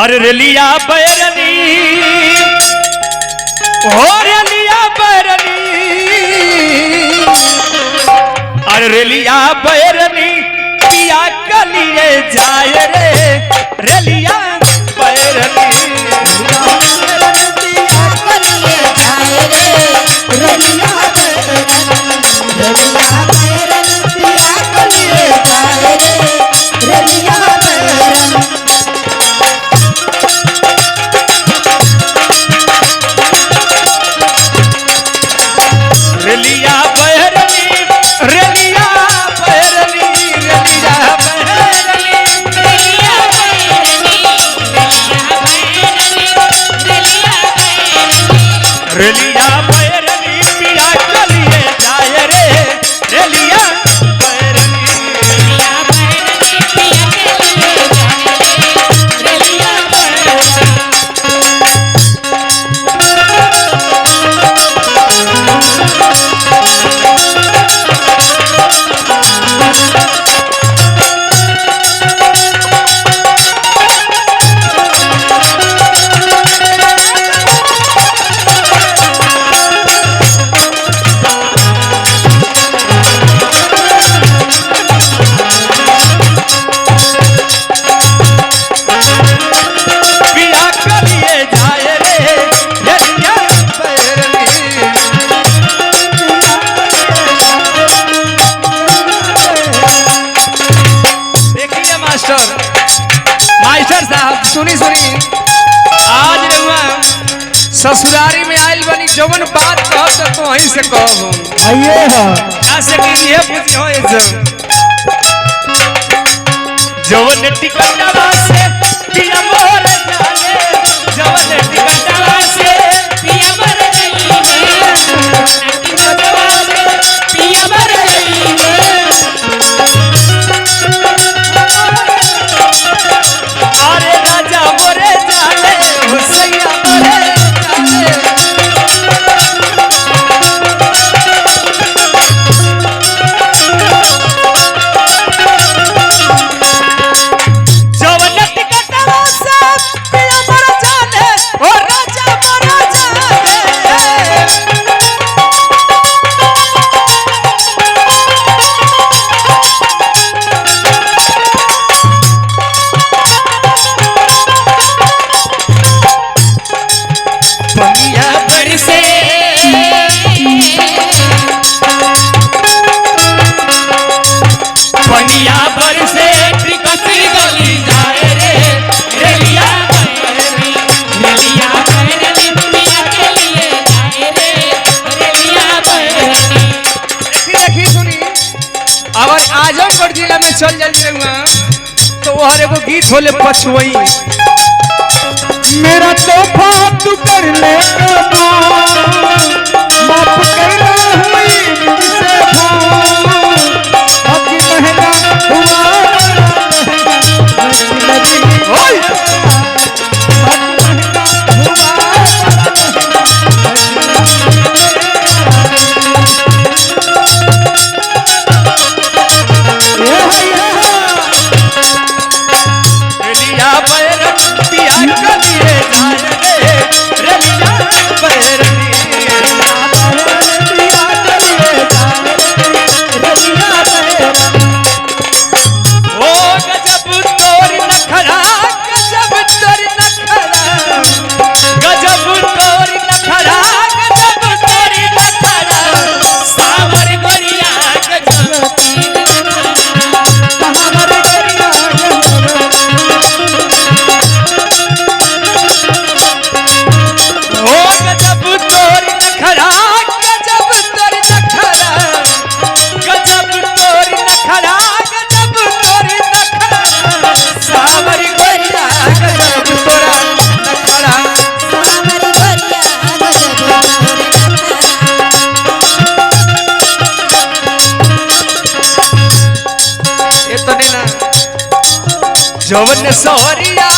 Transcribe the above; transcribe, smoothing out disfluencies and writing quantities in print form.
अरे रेलिया बैरनी हो रेलिया बैरनी अरे रेलिया बैरनी पिया कलिए जाए रे रेलिया बैरनी रेलिया बैरनी रेलिया बैरनी रेलिया बैरनी रेलिया बैरनी पिया कलिए जाए रे रेलिया बैरनी मास्टर साहब सुनी सुनी आज रहुआ ससुरारी में आइल बनी जवन बात कहब तो वहीं से कहब आइए हां ऐसे कि ये पूछी हो सब जवन टिकटवा से पिया मोर जाने जवन टिकटवा से पिया मोर जाने टिकटवा से पिया मोर अरे राजा मोरे जाने हुसैया मोरे जवन टिकटवा से पिया मोर जाने ओ राजा मोरे पनिया बरसे पनिया बरसे ट्रिकसी गली जाए रे रेलिया बैरनी रेलिया बैरनी दुनिया के लिए जाए रे रेलिया बैरनी देखी सुनी अगर आजमगढ़ जिला में चल जाइए तो वहां एगो गीत होले पछुई मेरा तोहफा तू कर ले माफ करना हुई मुझसे अभी महंगा हुआ ओए रेलिया बैरनी पिया कलिए जाए रे रेलिया बैरनी ओ गजब तोरी नखरा गजब तोरी नखरा गजब तोरी नखरा गजब तोरी नखरा सावर गोरिया गजब सावर गोरिया ओ गजब तोरी नखरा गजब तोरी नखरा गजब तोरी नखरा गजब तोरी नखरा सावर गोरिया गजब तोरा नखरा इतने ना जवन सोहरिया